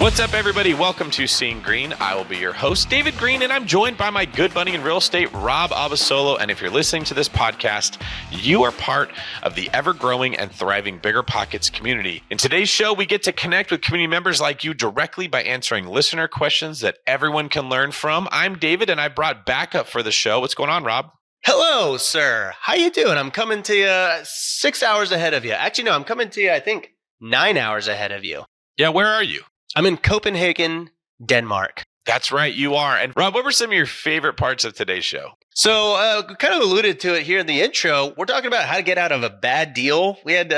What's up, everybody? Welcome to Seeing Greene. I will be your host, David Greene, and I'm joined by my good buddy in real estate, Rob Abasolo. And if you're listening to this podcast, you are part of the ever-growing and thriving BiggerPockets community. In today's show, we get to connect with community members like you directly by answering listener questions that everyone can learn from. I'm David, and I brought backup for the show. What's going on, Rob? Hello, sir. How you doing? I'm coming to you 6 hours ahead of you. Actually, no, I'm coming to you, I think, 9 hours ahead of you. Yeah, where are you? I'm in Copenhagen, Denmark. That's right, you are. And Rob, what were some of your favorite parts of today's show? So, kind of alluded to it here in the intro. We're talking about how to get out of a bad deal. We had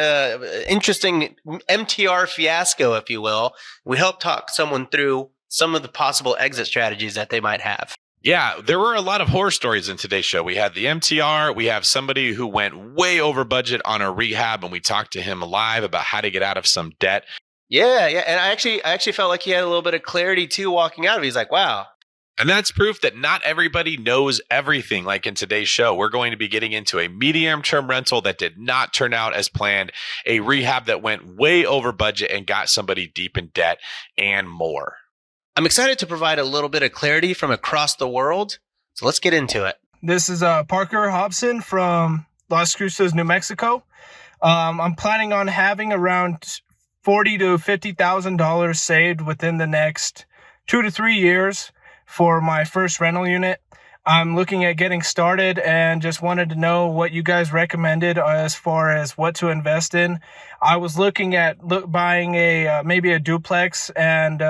interesting MTR fiasco, if you will. We helped talk someone through some of the possible exit strategies that they might have. Yeah, there were a lot of horror stories in today's show. We had the MTR. We have somebody who went way over budget on a rehab, and we talked to him live about how to get out of some debt. Yeah. And I actually felt like he had a little bit of clarity too walking out of it. He's like, wow. And that's proof that not everybody knows everything. Like in today's show, we're going to be getting into a medium-term rental that did not turn out as planned, a rehab that went way over budget and got somebody deep in debt, and more. I'm excited to provide a little bit of clarity from across the world. So let's get into it. This is Parker Hobson from Las Cruces, New Mexico. I'm planning on having around $40,000 to $50,000 saved within the next 2 to 3 years for my first rental unit. I'm looking at getting started and just wanted to know what you guys recommended as far as what to invest in. I was looking at buying maybe a duplex and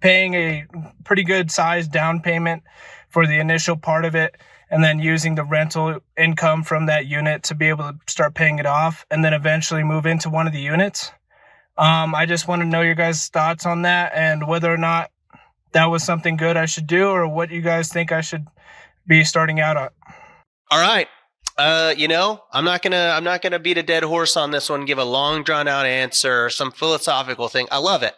paying a pretty good sized down payment for the initial part of it, and then using the rental income from that unit to be able to start paying it off and then eventually move into one of the units. I just want to know your guys' thoughts on that and whether or not that was something good I should do or what you guys think I should be starting out on. All right. I'm not gonna beat a dead horse on this one, give a long drawn out answer, some philosophical thing. I love it.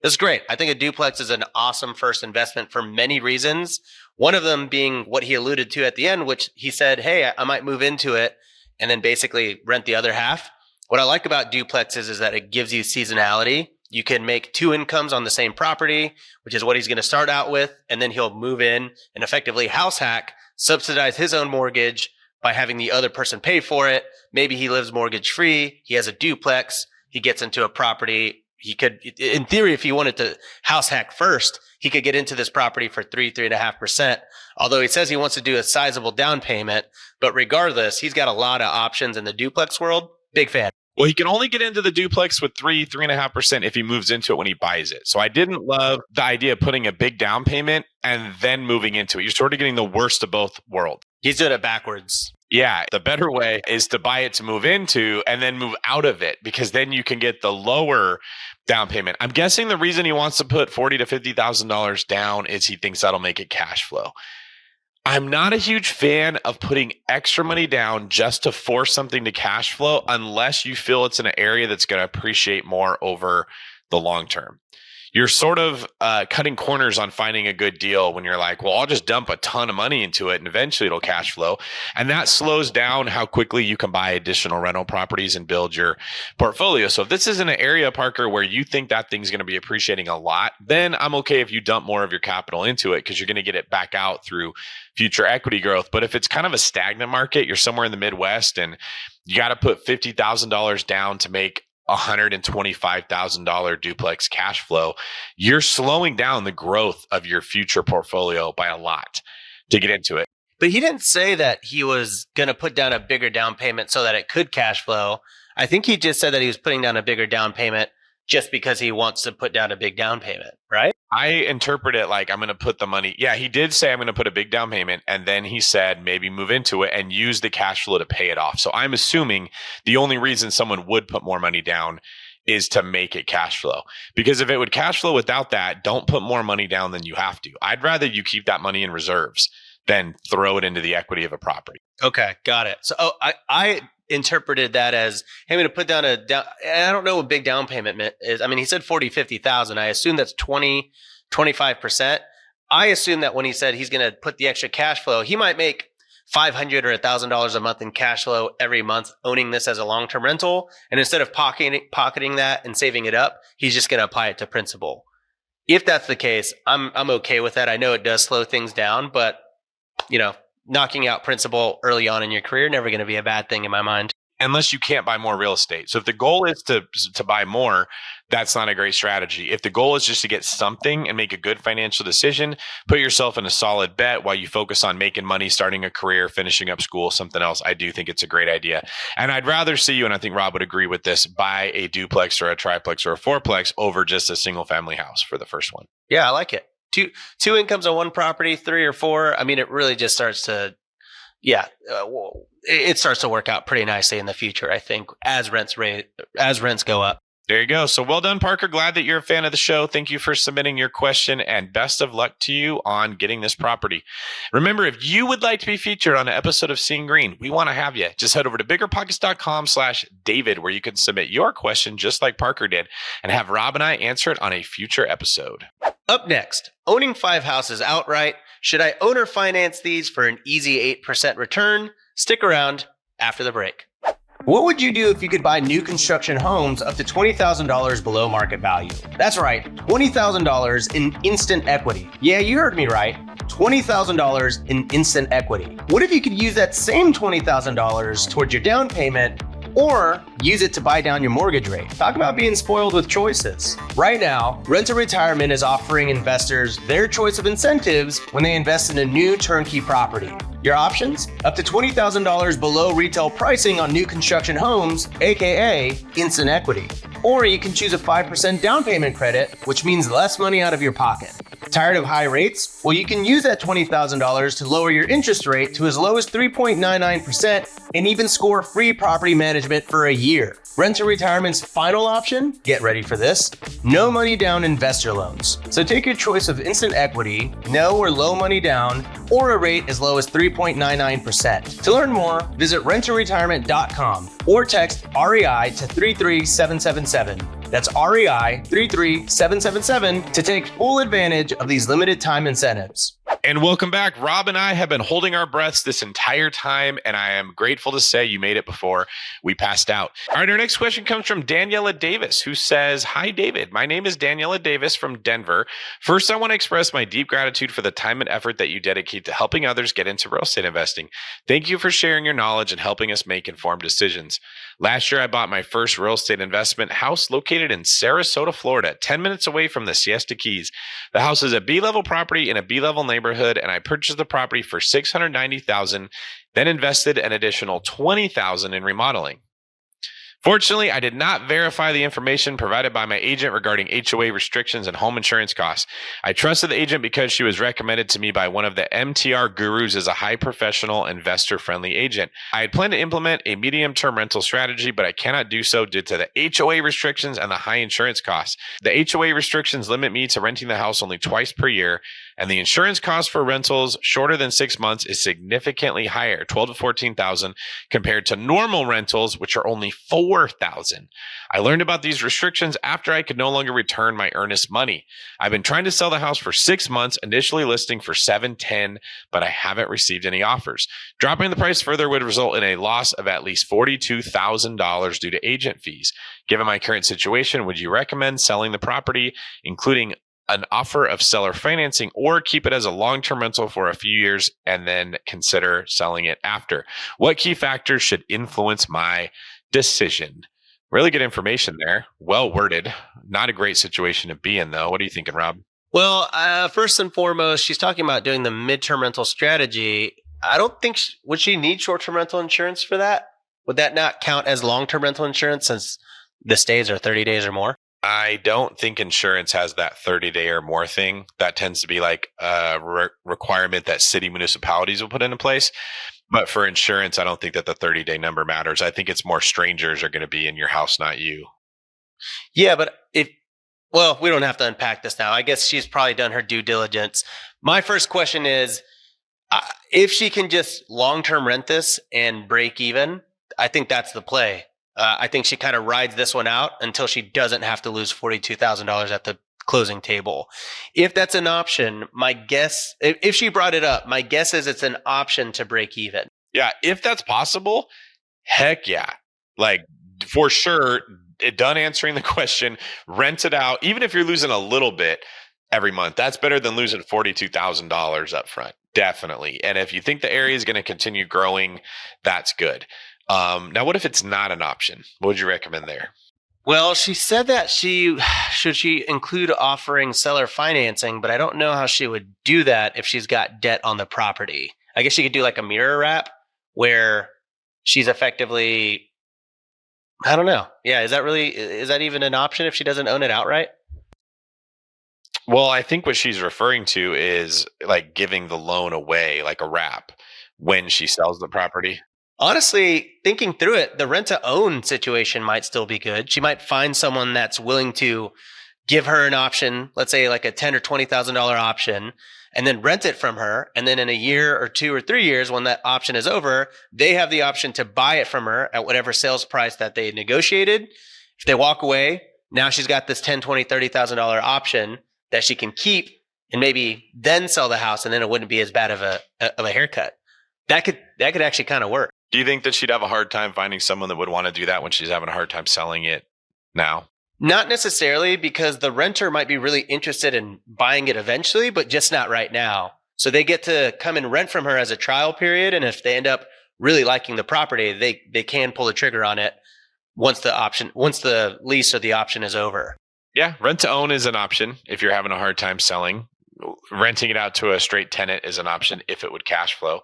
This is great. I think a duplex is an awesome first investment for many reasons. One of them being what he alluded to at the end, which he said, hey, I might move into it and then basically rent the other half. What I like about duplexes is that it gives you seasonality. You can make 2 incomes on the same property, which is what he's going to start out with. And then he'll move in and effectively house hack, subsidize his own mortgage by having the other person pay for it. Maybe he lives mortgage free. He has a duplex. He gets into a property. He could, in theory, if he wanted to house hack first, he could get into this property for 3.5%. Although he says he wants to do a sizable down payment, but regardless, he's got a lot of options in the duplex world. Big fan. Well, he can only get into the duplex with 3.5% if he moves into it when he buys it. So I didn't love the idea of putting a big down payment and then moving into it. You're sort of getting the worst of both worlds. He's doing it backwards. Yeah, the better way is to buy it to move into and then move out of it, because then you can get the lower down payment. I'm guessing the reason he wants to put $40,000 to $50,000 down is he thinks that'll make it cash flow. I'm not a huge fan of putting extra money down just to force something to cash flow unless you feel it's in an area that's going to appreciate more over the long term. You're sort of cutting corners on finding a good deal when you're like, well, I'll just dump a ton of money into it and eventually it'll cash flow. And that slows down how quickly you can buy additional rental properties and build your portfolio. So if this is in an area, Parker, where you think that thing's going to be appreciating a lot, then I'm okay if you dump more of your capital into it because you're going to get it back out through future equity growth. But if it's kind of a stagnant market, you're somewhere in the Midwest and you got to put $50,000 down to make $125,000 duplex cash flow, you're slowing down the growth of your future portfolio by a lot to get into it. But he didn't say that he was going to put down a bigger down payment so that it could cash flow. I think he just said that he was putting down a bigger down payment just because he wants to put down a big down payment, right? I interpret it like I'm going to put the money. Yeah, he did say I'm going to put a big down payment. And then he said maybe move into it and use the cash flow to pay it off. So I'm assuming the only reason someone would put more money down is to make it cash flow. Because if it would cash flow without that, don't put more money down than you have to. I'd rather you keep that money in reserves than throw it into the equity of a property. Okay, got it. So I interpreted that as, hey, I'm going to put down and I don't know what big down payment is. I mean, he said 40, 50,000. I assume that's 20, 25%. I assume that when he said he's going to put the extra cash flow, he might make $500 or $1,000 a month in cash flow every month owning this as a long-term rental. And instead of pocketing that and saving it up, he's just going to apply it to principal. If that's the case, I'm okay with that. I know it does slow things down, but knocking out principal early on in your career, never going to be a bad thing in my mind. Unless you can't buy more real estate. So if the goal is to buy more, that's not a great strategy. If the goal is just to get something and make a good financial decision, put yourself in a solid bet while you focus on making money, starting a career, finishing up school, something else. I do think it's a great idea. And I'd rather see you, and I think Rob would agree with this, buy a duplex or a triplex or a fourplex over just a single family house for the first one. Yeah, I like it. Two incomes on one property, 3 or 4. I mean, it really just starts to, it starts to work out pretty nicely in the future, I think, as rents go up. There you go. So well done, Parker. Glad that you're a fan of the show. Thank you for submitting your question, and best of luck to you on getting this property. Remember, if you would like to be featured on an episode of Seeing Greene, we want to have you. Just head over to BiggerPockets.com/David, where you can submit your question just like Parker did, and have Rob and I answer it on a future episode. Up next, owning 5 houses outright. Should I own or finance these for an easy 8% return? Stick around after the break. What would you do if you could buy new construction homes up to $20,000 below market value? That's right, $20,000 in instant equity. Yeah, you heard me right. $20,000 in instant equity. What if you could use that same $20,000 towards your down payment, or use it to buy down your mortgage rate? Talk about being spoiled with choices. Right now, Rent to Retirement is offering investors their choice of incentives when they invest in a new turnkey property. Your options? Up to $20,000 below retail pricing on new construction homes, aka instant equity. Or you can choose a 5% down payment credit, which means less money out of your pocket. Tired of high rates? Well, you can use that $20,000 to lower your interest rate to as low as 3.99% and even score free property management for a year. Rent to Retirement's final option? Get ready for this. No money down investor loans. So take your choice of instant equity, no or low money down, or a rate as low as 3.99%. To learn more, visit renttoretirement.com or text REI to 33777. That's REI 33777 to take full advantage of these limited time incentives. And welcome back. Rob and I have been holding our breaths this entire time, and I am grateful to say you made it before we passed out. All right, our next question comes from Daniela Davis, who says, "Hi, David. My name is Daniela Davis from Denver. First, I want to express my deep gratitude for the time and effort that you dedicate to helping others get into real estate investing. Thank you for sharing your knowledge and helping us make informed decisions. Last year, I bought my first real estate investment house located in Sarasota, Florida, 10 minutes away from the Siesta Keys. The house is a B-level property in a B-level neighborhood, and I purchased the property for $690,000, then invested an additional $20,000 in remodeling. Fortunately, I did not verify the information provided by my agent regarding HOA restrictions and home insurance costs. I trusted the agent because she was recommended to me by one of the MTR gurus as a high professional, investor-friendly agent. I had planned to implement a medium-term rental strategy, but I cannot do so due to the HOA restrictions and the high insurance costs. The HOA restrictions limit me to renting the house only twice per year, and the insurance cost for rentals shorter than 6 months is significantly higher, $12,000 to $14,000, compared to normal rentals, which are only $4,000. I learned about these restrictions after I could no longer return my earnest money. I've been trying to sell the house for 6 months, initially listing for $710,000, but I haven't received any offers. Dropping the price further would result in a loss of at least $42,000 due to agent fees. Given my current situation, would you recommend selling the property, including an offer of seller financing, or keep it as a long-term rental for a few years and then consider selling it after? What key factors should influence my decision?" Really good information there. Well worded. Not a great situation to be in, though. What are you thinking, Rob? Well, first and foremost, she's talking about doing the midterm rental strategy. I don't think, would she need short-term rental insurance for that? Would that not count as long-term rental insurance since the stays are 30 days or more? I don't think insurance has that 30-day or more thing. That tends to be like a requirement that city municipalities will put into place. But for insurance, I don't think that the 30-day number matters. I think it's more strangers are going to be in your house, not you. Yeah, but we don't have to unpack this now. I guess she's probably done her due diligence. My first question is, if she can just long-term rent this and break even, I think that's the play. I think she kind of rides this one out until she doesn't have to lose $42,000 at the closing table. If that's an option, my guess, if she brought it up, my guess is it's an option to break even. Yeah, if that's possible, heck yeah. Like, for sure, done answering the question, rent it out. Even if you're losing a little bit, every month. That's better than losing $42,000 up front. Definitely. And if you think the area is going to continue growing, that's good. Now, what if it's not an option? What would you recommend there? Well, she said that she include offering seller financing, but I don't know how she would do that if she's got debt on the property. I guess she could do like a mirror wrap where she's effectively, I don't know. Yeah, is that even an option if she doesn't own it outright? Well, I think what she's referring to is like giving the loan away, like a wrap, when she sells the property. Honestly, thinking through it, the rent to own situation might still be good. She might find someone that's willing to give her an option, let's say like a $10,000 or $20,000 option, and then rent it from her. And then in a year or 2 or 3 years, when that option is over, they have the option to buy it from her at whatever sales price that they negotiated. If they walk away, now she's got this $10,000, $20,000, $30,000 option that she can keep and maybe then sell the house, and then it wouldn't be as bad of a haircut. That could actually kind of work. Do you think that she'd have a hard time finding someone that would want to do that when she's having a hard time selling it now? Not necessarily, because the renter might be really interested in buying it eventually, but just not right now. So they get to come and rent from her as a trial period. And if they end up really liking the property, they can pull the trigger on it once the lease or the option is over. Yeah, rent to own is an option if you're having a hard time selling. Renting it out to a straight tenant is an option if it would cash flow.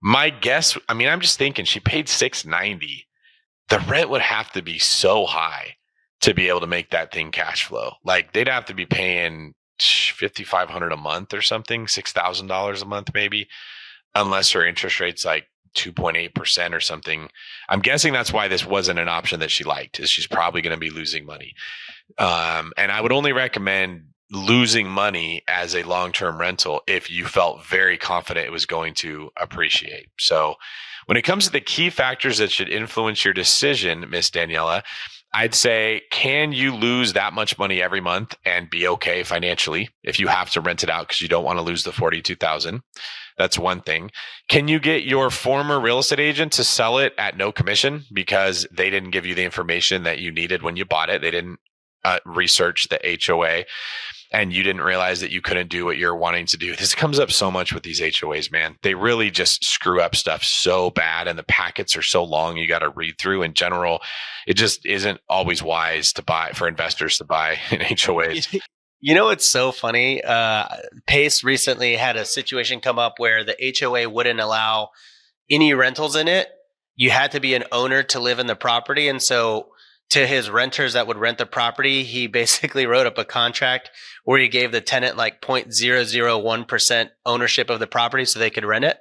My guess, I mean, I'm just thinking she paid $690. The rent would have to be so high to be able to make that thing cash flow. Like they'd have to be paying $5,500 a month or something, $6,000 a month maybe, unless her interest rate's like 2.8% or something. I'm guessing that's why this wasn't an option that she liked, is she's probably going to be losing money. And I would only recommend losing money as a long-term rental if you felt very confident it was going to appreciate. So when it comes to the key factors that should influence your decision, Miss Daniela, I'd say, can you lose that much money every month and be okay financially if you have to rent it out because you don't want to lose the $42,000? That's one thing. Can you get your former real estate agent to sell it at no commission because they didn't give you the information that you needed when you bought it? They didn't research the HOA. And you didn't realize that you couldn't do what you're wanting to do. This comes up so much with these HOAs, man. They really just screw up stuff so bad, and the packets are so long you got to read through. In general, it just isn't always wise to buy for investors to buy in HOAs. You know, it's so funny. Pace recently had a situation come up where the HOA wouldn't allow any rentals in it. You had to be an owner to live in the property. And so to his renters that would rent the property, he basically wrote up a contract where he gave the tenant like 0.001% ownership of the property so they could rent it.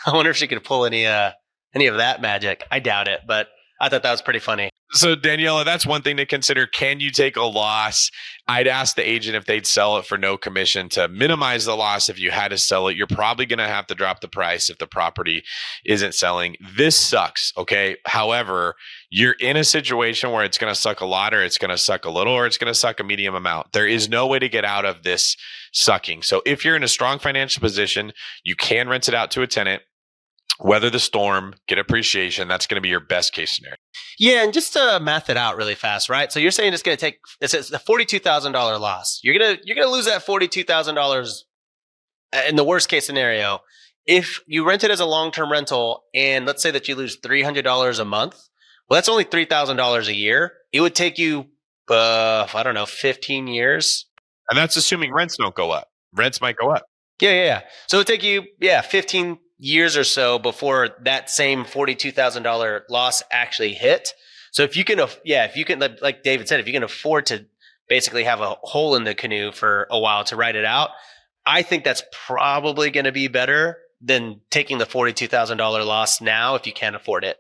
I wonder if she could pull any of that magic. I doubt it, but I thought that was pretty funny. So Daniela, that's one thing to consider. Can you take a loss? I'd ask the agent if they'd sell it for no commission to minimize the loss. If you had to sell it, you're probably going to have to drop the price if the property isn't selling. This sucks. Okay. However, you're in a situation where it's going to suck a lot, or it's going to suck a little, or it's going to suck a medium amount. There is no way to get out of this sucking. So if you're in a strong financial position, you can rent it out to a tenant, weather the storm, get appreciation. That's going to be your best case scenario. Yeah, and just to math it out really fast, right? So you're saying it's going to take a $42,000 loss. You're gonna lose that $42,000 in the worst case scenario. If you rent it as a long-term rental, and let's say that you lose $300 a month, well, that's only $3,000 a year. It would take you, 15 years. And that's assuming rents don't go up. Rents might go up. Yeah. So it would take you, 15 years or so before that same $42,000 loss actually hit. So if you can, like David said, if you can afford to basically have a hole in the canoe for a while to ride it out, I think that's probably going to be better than taking the $42,000 loss now if you can't afford it.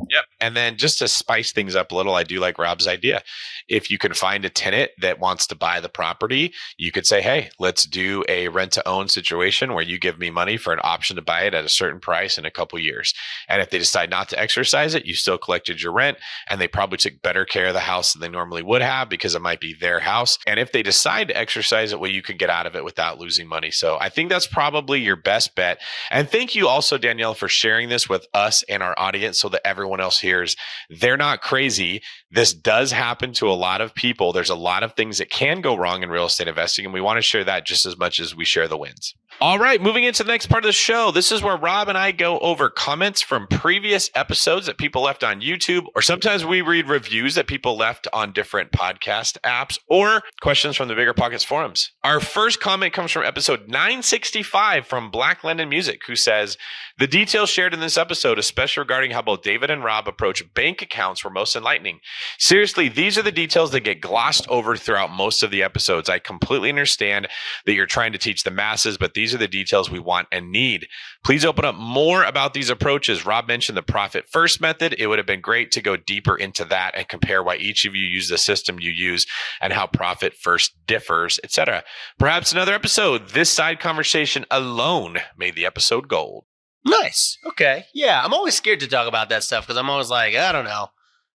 Yep. And then just to spice things up a little, I do like Rob's idea. If you can find a tenant that wants to buy the property, you could say, hey, let's do a rent to own situation where you give me money for an option to buy it at a certain price in a couple years. And if they decide not to exercise it, you still collected your rent, and they probably took better care of the house than they normally would have because it might be their house. And if they decide to exercise it, well, you can get out of it without losing money. So I think that's probably your best bet. And thank you also, Danielle, for sharing this with us and our audience so that everyone everyone else hears. They're not crazy. This does happen to a lot of people. There's a lot of things that can go wrong in real estate investing, and we want to share that just as much as we share the wins. All right, moving into the next part of the show. This is where Rob and I go over comments from previous episodes that people left on YouTube, or sometimes we read reviews that people left on different podcast apps, or questions from the BiggerPockets forums. Our first comment comes from episode 965 from Black London Music, who says, the details shared in this episode, especially regarding how both David and Rob approach bank accounts, were most enlightening. Seriously, these are the details that get glossed over throughout most of the episodes. I completely understand that you're trying to teach the masses, but these are the details we want and need. Please open up more about these approaches. Rob mentioned the profit first method. It would have been great to go deeper into that and compare why each of you use the system you use and how profit first differs, etc. Perhaps another episode. This side conversation alone made the episode gold. Nice. Okay. Yeah, I'm always scared to talk about that stuff because I'm always like, I don't know.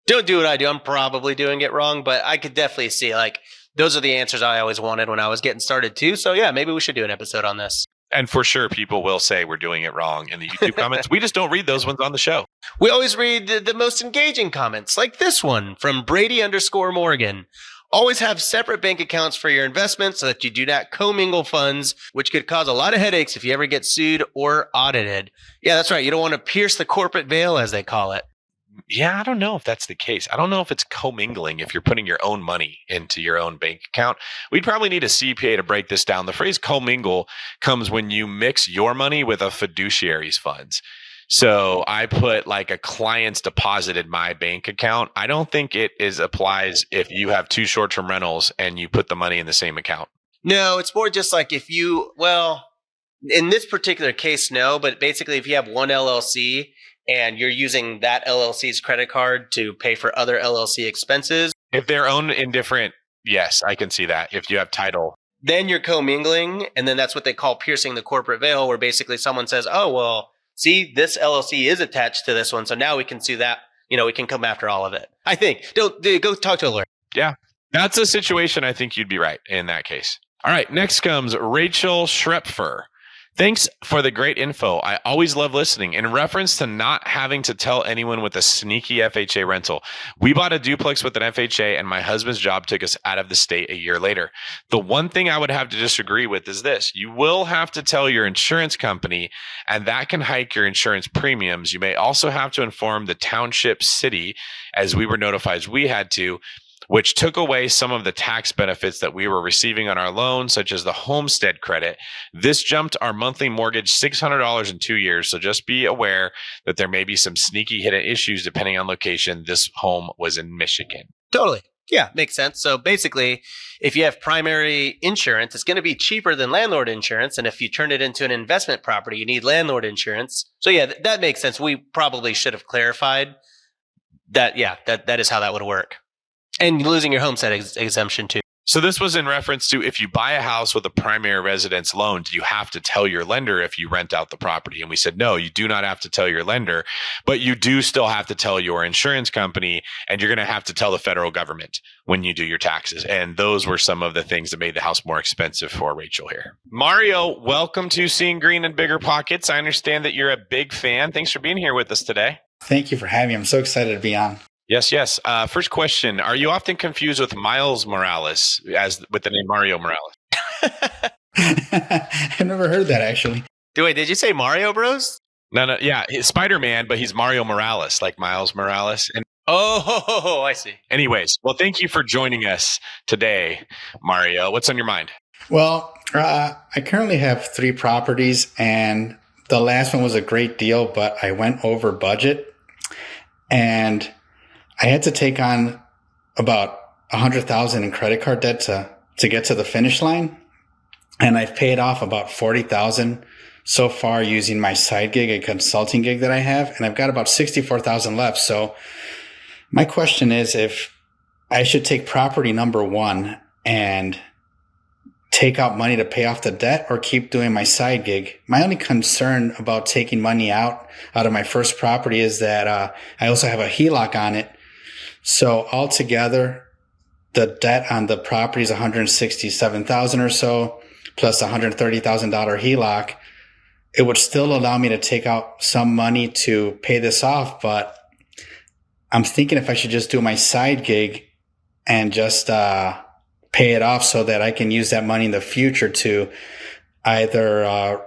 Don't do what I do. I'm probably doing it wrong, but I could definitely see like those are the answers I always wanted when I was getting started too. So yeah, maybe we should do an episode on this. And for sure, people will say we're doing it wrong in the YouTube comments. We just don't read those ones on the show. We always read the most engaging comments, like this one from Brady_Morgan. Always have separate bank accounts for your investments so that you do not commingle funds, which could cause a lot of headaches if you ever get sued or audited. Yeah, that's right. You don't want to pierce the corporate veil, as they call it. Yeah, I don't know if that's the case. I don't know if it's commingling if you're putting your own money into your own bank account. We'd probably need a CPA to break this down. The phrase commingle comes when you mix your money with a fiduciary's funds. So I put like a client's deposit in my bank account. I don't think it applies if you have two short-term rentals and you put the money in the same account. No, it's more just like if you, well, in this particular case, no, but basically if you have one LLC and you're using that LLC's credit card to pay for other LLC expenses. If they're owned in different, yes, I can see that. If you have title. Then you're commingling, and then that's what they call piercing the corporate veil, where basically someone says, oh, well, see, this LLC is attached to this one, so now we can sue that. You know, we can come after all of it. I think. Go talk to a lawyer. Yeah, that's a situation I think you'd be right in that case. All right, next comes Rachel Schrepfer. Thanks for the great info. I always love listening. In reference to not having to tell anyone with a sneaky FHA rental, we bought a duplex with an FHA and my husband's job took us out of the state a year later. The one thing I would have to disagree with is this. You will have to tell your insurance company, and that can hike your insurance premiums. You may also have to inform the township city, as we were notified we had to, which took away some of the tax benefits that we were receiving on our loan, such as the homestead credit. This jumped our monthly mortgage $600 in 2 years, so just be aware that there may be some sneaky hidden issues depending on location. This home was in Michigan. Totally. Yeah, makes sense. So basically, if you have primary insurance, it's going to be cheaper than landlord insurance. And if you turn it into an investment property, you need landlord insurance. So yeah, that makes sense. We probably should have clarified that. Yeah, that is how that would work. And losing your homestead exemption too. So this was in reference to if you buy a house with a primary residence loan, do you have to tell your lender if you rent out the property? And we said, no, you do not have to tell your lender, but you do still have to tell your insurance company, and you're going to have to tell the federal government when you do your taxes. And those were some of the things that made the house more expensive for Rachel here. Mario, welcome to Seeing Greene and BiggerPockets. I understand that you're a big fan. Thanks for being here with us today. Thank you for having me. I'm so excited to be on. Yes. First question. Are you often confused with Miles Morales as with the name Mario Morales? I've never heard that, actually. Wait, did you say Mario Bros? No. Yeah, he's Spider-Man, but he's Mario Morales, like Miles Morales. And Oh, I see. anyways, well, thank you for joining us today, Mario. What's on your mind? Well, I currently have 3 properties, and the last one was a great deal, but I went over budget, and I had to take on about $100,000 in credit card debt to get to the finish line. And I've paid off about $40,000 so far using my side gig, a consulting gig that I have. And I've got about $64,000 left. So my question is if I should take property number 1 and take out money to pay off the debt or keep doing my side gig. My only concern about taking money out of my first property is that I also have a HELOC on it. So altogether, the debt on the property is $167,000 or so, plus $130,000 HELOC. It would still allow me to take out some money to pay this off, but I'm thinking if I should just do my side gig and just pay it off so that I can use that money in the future to either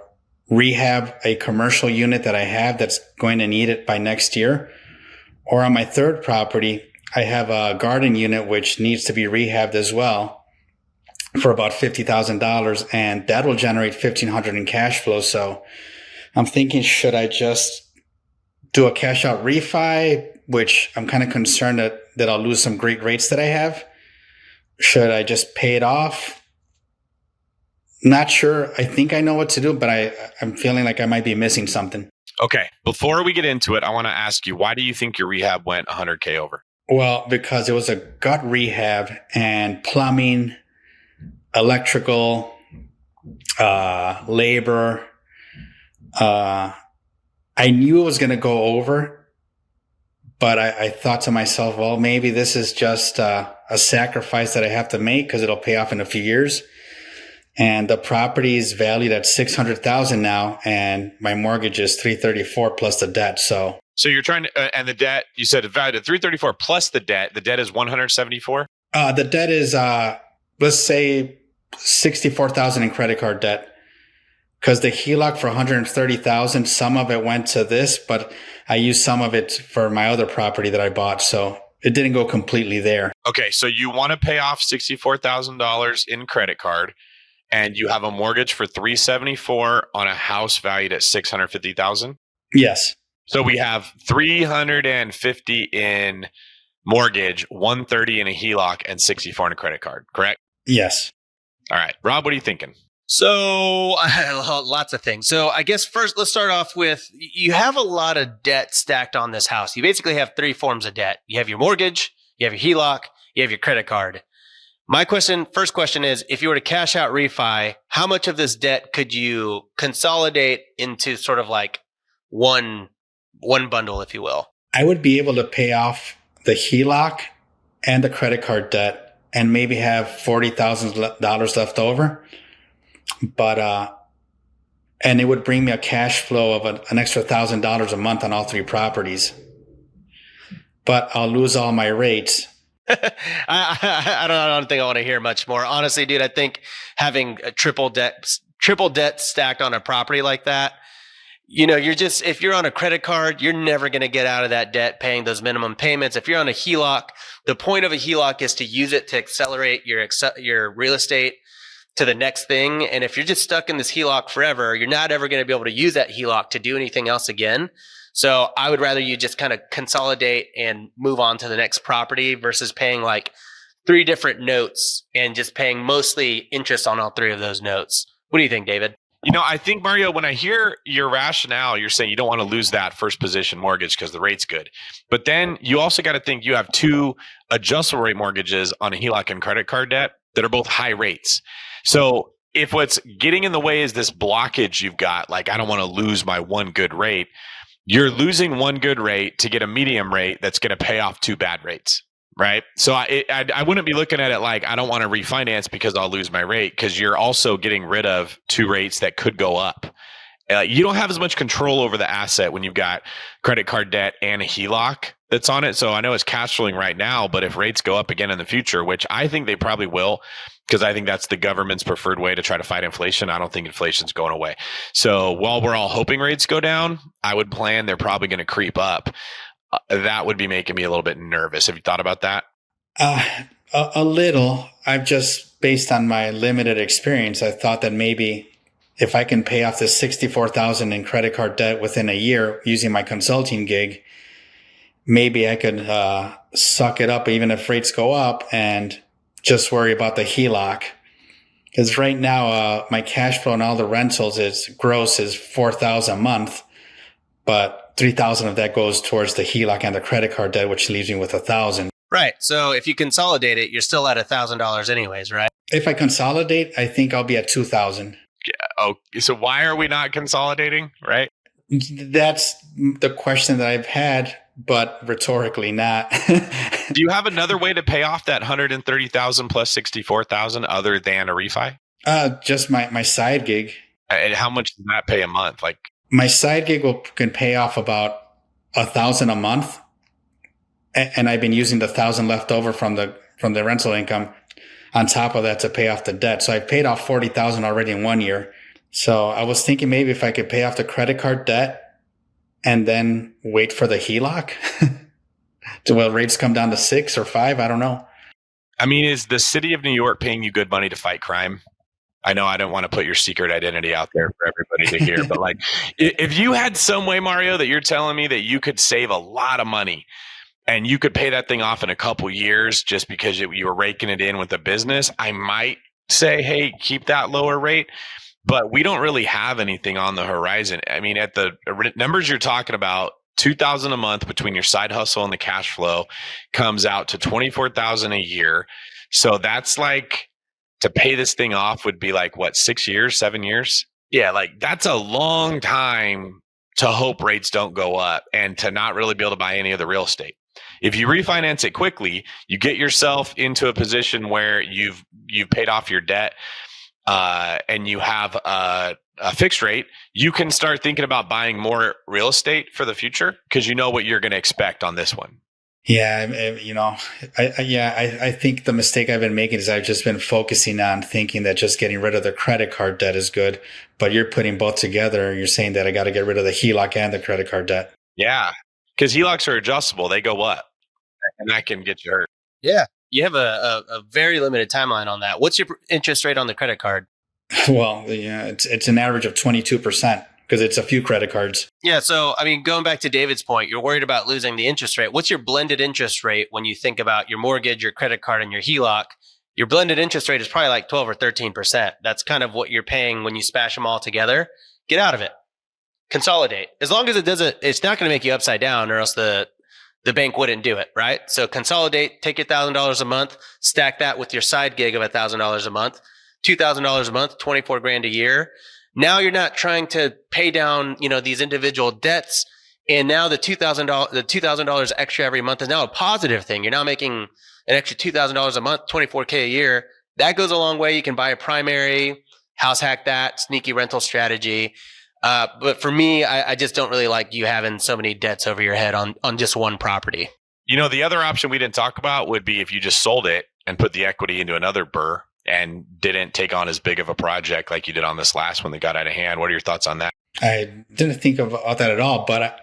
rehab a commercial unit that I have that's going to need it by next year. Or on my third property, I have a garden unit which needs to be rehabbed as well for about $50,000, and that will generate $1,500 in cash flow. So I'm thinking, should I just do a cash out refi, which I'm kind of concerned that I'll lose some great rates that I have? Should I just pay it off? Not sure. I think I know what to do, but I'm feeling like I might be missing something. Okay. Before we get into it, I want to ask you, why do you think your rehab went 100K over? Well, because it was a gut rehab and plumbing, electrical, labor. I knew it was going to go over, but I thought to myself, well, maybe this is just a sacrifice that I have to make because it'll pay off in a few years. And the property is valued at $600,000 now, and my mortgage is $334 plus the debt. So you're trying to, and the debt, you said it's valued at $334 plus the debt. The debt is $174. The debt is let's say $64,000 in credit card debt, because the HELOC for $130,000, some of it went to this, but I used some of it for my other property that I bought, so it didn't go completely there. Okay, so you want to pay off $64,000 in credit card, and you have a mortgage for $374 on a house valued at $650,000. Yes. So we have $350 in mortgage, $130 in a HELOC, and $64 in a credit card. Correct? Yes. All right, Rob, what are you thinking? So lots of things. So I guess first, let's start off with, you have a lot of debt stacked on this house. You basically have three forms of debt. You have your mortgage, you have your HELOC, you have your credit card. My first question is, if you were to cash out refi, how much of this debt could you consolidate into sort of like one bundle, if you will? I would be able to pay off the HELOC and the credit card debt and maybe have $40,000 left over. But, and it would bring me a cash flow of an extra $1,000 a month on all three properties. But I'll lose all my rates. I don't think I want to hear much more. Honestly, dude, I think having a triple debt stacked on a property like that, if you're on a credit card, you're never going to get out of that debt paying those minimum payments. If you're on a HELOC, the point of a HELOC is to use it to accelerate your real estate to the next thing. And if you're just stuck in this HELOC forever, you're not ever going to be able to use that HELOC to do anything else again. So I would rather you just kind of consolidate and move on to the next property versus paying like 3 different notes and just paying mostly interest on all 3 of those notes. What do you think, David? I think, Mario, when I hear your rationale, you're saying you don't want to lose that first position mortgage because the rate's good. But then you also got to think you have 2 adjustable rate mortgages on a HELOC and credit card debt that are both high rates. So if what's getting in the way is this blockage you've got, like, I don't want to lose my one good rate, you're losing one good rate to get a medium rate that's going to pay off 2 bad rates, right? So I wouldn't be looking at it like I don't want to refinance because I'll lose my rate, because you're also getting rid of 2 rates that could go up. You don't have as much control over the asset when you've got credit card debt and a HELOC that's on it. So I know it's cash flowing right now, but if rates go up again in the future, which I think they probably will, because I think that's the government's preferred way to try to fight inflation. I don't think inflation's going away. So while we're all hoping rates go down, I would plan they're probably going to creep up. That would be making me a little bit nervous. Have you thought about that? A little. I've just, based on my limited experience, I thought that maybe if I can pay off the $64,000 in credit card debt within a year using my consulting gig, maybe I could suck it up even if rates go up and just worry about the HELOC. Because right now, my cash flow and all the rentals is $4,000 a month, but $3,000 of that goes towards the HELOC and the credit card debt, which leaves me with $1,000. Right. So if you consolidate it, you're still at $1,000 anyways, right? If I consolidate, I think I'll be at $2,000. Yeah. Oh, so why are we not consolidating? Right. That's the question that I've had, but rhetorically not. Do you have another way to pay off that $130,000 plus $64,000 other than a refi? Just my side gig. And how much does that pay a month? Like, my side gig can pay off about $1,000 a month, and I've been using the 1,000 left over from the rental income on top of that to pay off the debt. So I paid off 40,000 already in 1 year. So I was thinking maybe if I could pay off the credit card debt and then wait for the HELOC till rates come down to 6 or 5. I don't know. I mean, is the city of New York paying you good money to fight crime? I know I don't want to put your secret identity out there for everybody to hear, but like, if you had some way, Mario, that you're telling me that you could save a lot of money and you could pay that thing off in a couple years just because you were raking it in with the business, I might say, hey, keep that lower rate. But we don't really have anything on the horizon. I mean, at the numbers you're talking about, $2,000 a month between your side hustle and the cash flow comes out to $24,000 a year. So that's like, to pay this thing off would be like, what, 6 years, 7 years? Yeah, like that's a long time to hope rates don't go up and to not really be able to buy any of the real estate. If you refinance it quickly, you get yourself into a position where you've paid off your debt and you have a fixed rate, you can start thinking about buying more real estate for the future because you know what you're going to expect on this one. Yeah, I think the mistake I've been making is I've just been focusing on thinking that just getting rid of the credit card debt is good, but you're putting both together. You're saying that I got to get rid of the HELOC and the credit card debt. Yeah, because HELOCs are adjustable; they go up, and that can get you hurt. Yeah, you have a very limited timeline on that. What's your interest rate on the credit card? Well, yeah, it's an average of 22%. Because it's a few credit cards. Yeah. So, I mean, going back to David's point, you're worried about losing the interest rate. What's your blended interest rate when you think about your mortgage, your credit card, and your HELOC? Your blended interest rate is probably like 12 or 13%. That's kind of what you're paying when you smash them all together. Get out of it. Consolidate. As long as it doesn't, it's not going to make you upside down or else the bank wouldn't do it, right? So consolidate, take your $1,000 a month, stack that with your side gig of $1,000 a month, $2,000 a month, 24 grand a year. Now you're not trying to pay down, these individual debts. And now the $2,000 extra every month is now a positive thing. You're now making an extra $2,000 a month, $24K a year. That goes a long way. You can buy a primary, house hack that, sneaky rental strategy. But for me, I just don't really like you having so many debts over your head on just one property. The other option we didn't talk about would be if you just sold it and put the equity into another BRRRR and didn't take on as big of a project like you did on this last one that got out of hand. What are your thoughts on that? I didn't think about that at all, but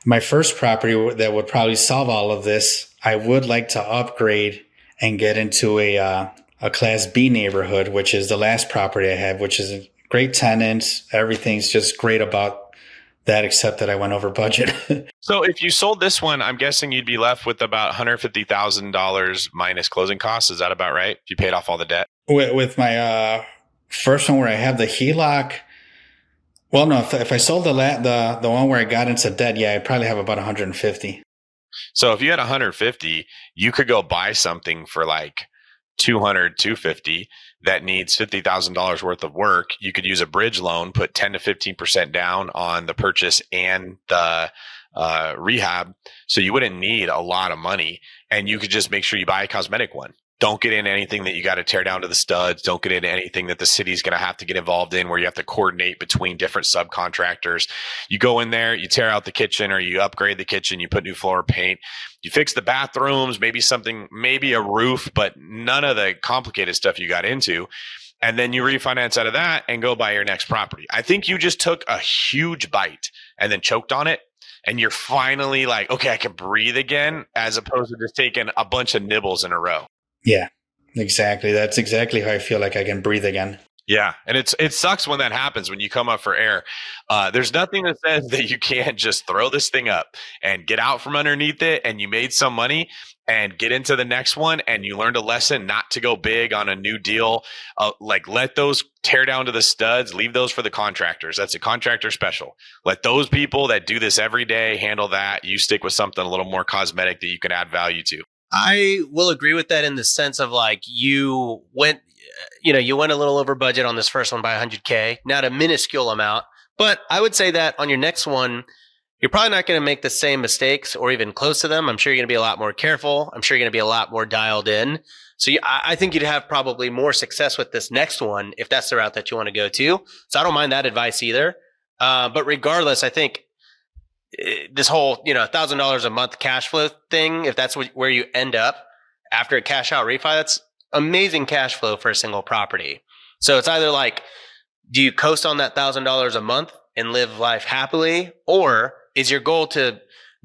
my first property that would probably solve all of this, I would like to upgrade and get into a Class B neighborhood, which is the last property I have, which is a great tenants. Everything's just great about that, except that I went over budget. So if you sold this one, I'm guessing you'd be left with about $150,000 minus closing costs. Is that about right? If you paid off all the debt? With my first one where I have the HELOC, well, no, if I sold the one where I got into debt, yeah, I'd probably have about 150. So if you had 150, you could go buy something for like 200, 250 that needs $50,000 worth of work. You could use a bridge loan, put 10 to 15% down on the purchase and the rehab. So you wouldn't need a lot of money, and you could just make sure you buy a cosmetic one. Don't get into anything that you got to tear down to the studs. Don't get into anything that the city's going to have to get involved in where you have to coordinate between different subcontractors. You go in there, you tear out the kitchen or you upgrade the kitchen, you put new floor paint, you fix the bathrooms, maybe a roof, but none of the complicated stuff you got into. And then you refinance out of that and go buy your next property. I think you just took a huge bite and then choked on it. And you're finally like, okay, I can breathe again, as opposed to just taking a bunch of nibbles in a row. Yeah, exactly. That's exactly how I feel like I can breathe again. Yeah. And it sucks when that happens, when you come up for air. There's nothing that says that you can't just throw this thing up and get out from underneath it and you made some money and get into the next one and you learned a lesson not to go big on a new deal. Like let those tear down to the studs, leave those for the contractors. That's a contractor special. Let those people that do this every day handle that. You stick with something a little more cosmetic that you can add value to. I will agree with that in the sense of like you went a little over budget on this first one by 100K, not a minuscule amount. But I would say that on your next one, you're probably not going to make the same mistakes or even close to them. I'm sure you're going to be a lot more careful. I'm sure you're going to be a lot more dialed in. So I think you'd have probably more success with this next one if that's the route that you want to go to. So I don't mind that advice either. But regardless, I think this whole, $1,000 a month cash flow thing, if that's where you end up after a cash out refi, that's amazing cash flow for a single property. So it's either like, do you coast on that $1,000 a month and live life happily? Or is your goal to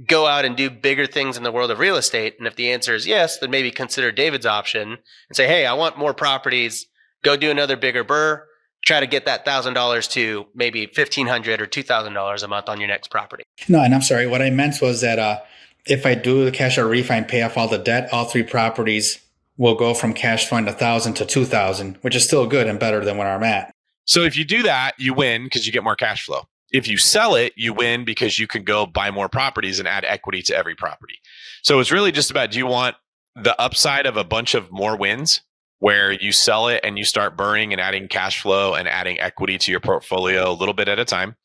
go out and do bigger things in the world of real estate? And if the answer is yes, then maybe consider David's option and say, hey, I want more properties. Go do another bigger BRRRR. Try to get that $1,000 to maybe $1,500 or $2,000 a month on your next property. No, and I'm sorry. What I meant was that if I do the cash out refi and pay off all the debt, all 3 properties will go from cash flowing $1,000 to $2,000, which is still good and better than where I'm at. So if you do that, you win because you get more cash flow. If you sell it, you win because you can go buy more properties and add equity to every property. So it's really just about, do you want the upside of a bunch of more wins where you sell it and you start burning and adding cash flow and adding equity to your portfolio a little bit at a time?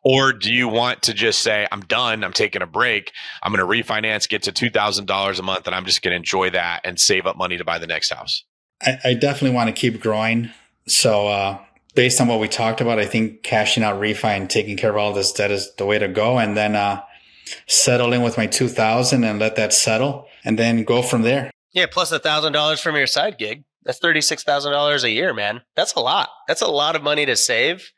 Or do you want to just say, I'm done, I'm taking a break, I'm going to refinance, get to $2,000 a month, and I'm just going to enjoy that and save up money to buy the next house? I definitely want to keep growing. So based on what we talked about, I think cashing out refi and taking care of all this debt is the way to go. And then settle in with my $2,000 and let that settle and then go from there. Yeah, plus $1,000 from your side gig. That's $36,000 a year, man. That's a lot. That's a lot of money to save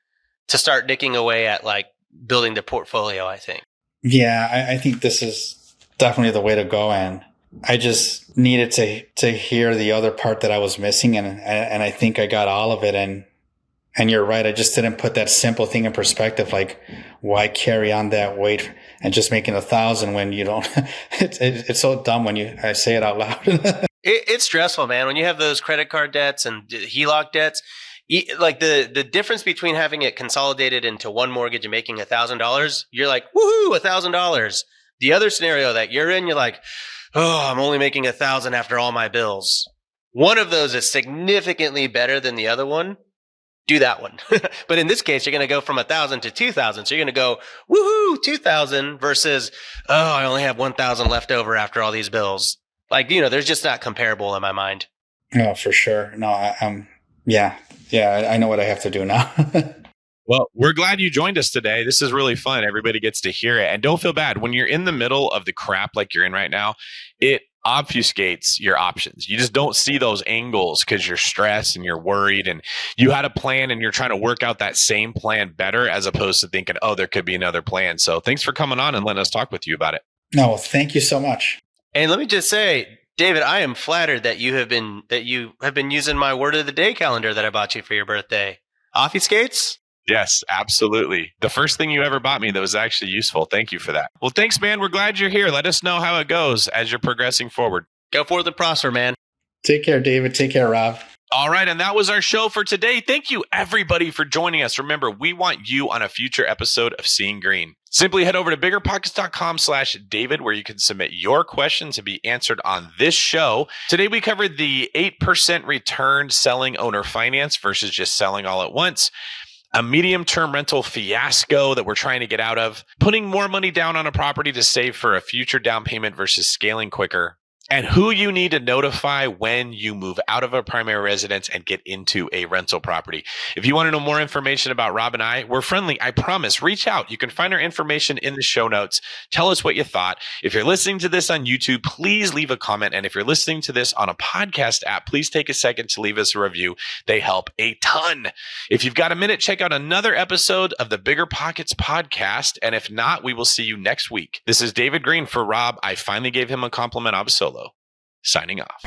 to start nicking away at like building the portfolio, I think. Yeah, I think this is definitely the way to go. And I just needed to hear the other part that I was missing. And I think I got all of it. And you're right. I just didn't put that simple thing in perspective. Like, why carry on that weight and just making $1,000 when you don't? It's so dumb when I say it out loud. It's stressful, man. When you have those credit card debts and HELOC debts, like the difference between having it consolidated into one mortgage and making $1,000, you're like, woohoo, $1,000. The other scenario that you're in, you're like, oh, I'm only making $1,000 after all my bills. One of those is significantly better than the other one. Do that one. But in this case, you're going to go from 1,000 to 2,000. So you're going to go, woohoo, 2,000 versus, oh, I only have 1,000 left over after all these bills. Like, there's just not comparable in my mind. No, for sure. No, I know what I have to do now. Well, we're glad you joined us today. This is really fun. Everybody gets to hear it. And don't feel bad. When you're in the middle of the crap like you're in right now, it obfuscates your options. You just don't see those angles because you're stressed and you're worried and you had a plan and you're trying to work out that same plan better as opposed to thinking, oh, there could be another plan. So thanks for coming on and letting us talk with you about it. No, thank you so much. And let me just say, David, I am flattered that you have been using my word of the day calendar that I bought you for your birthday. Obfuscates? Yes, absolutely. The first thing you ever bought me that was actually useful. Thank you for that. Well, thanks, man. We're glad you're here. Let us know how it goes as you're progressing forward. Go forth and prosper, man. Take care, David. Take care, Rob. All right. And that was our show for today. Thank you, everybody, for joining us. Remember, we want you on a future episode of Seeing Greene. Simply head over to BiggerPockets.com/David, where you can submit your questions to be answered on this show. Today, we covered the 8% return selling owner finance versus just selling all at once, a medium-term rental fiasco that we're trying to get out of, putting more money down on a property to save for a future down payment versus scaling quicker, and who you need to notify when you move out of a primary residence and get into a rental property. If you want to know more information about Rob and I, we're friendly. I promise. Reach out. You can find our information in the show notes. Tell us what you thought. If you're listening to this on YouTube, please leave a comment. And if you're listening to this on a podcast app, please take a second to leave us a review. They help a ton. If you've got a minute, check out another episode of the BiggerPockets podcast. And if not, we will see you next week. This is David Greene for Rob. I finally gave him a compliment of solo. Signing off.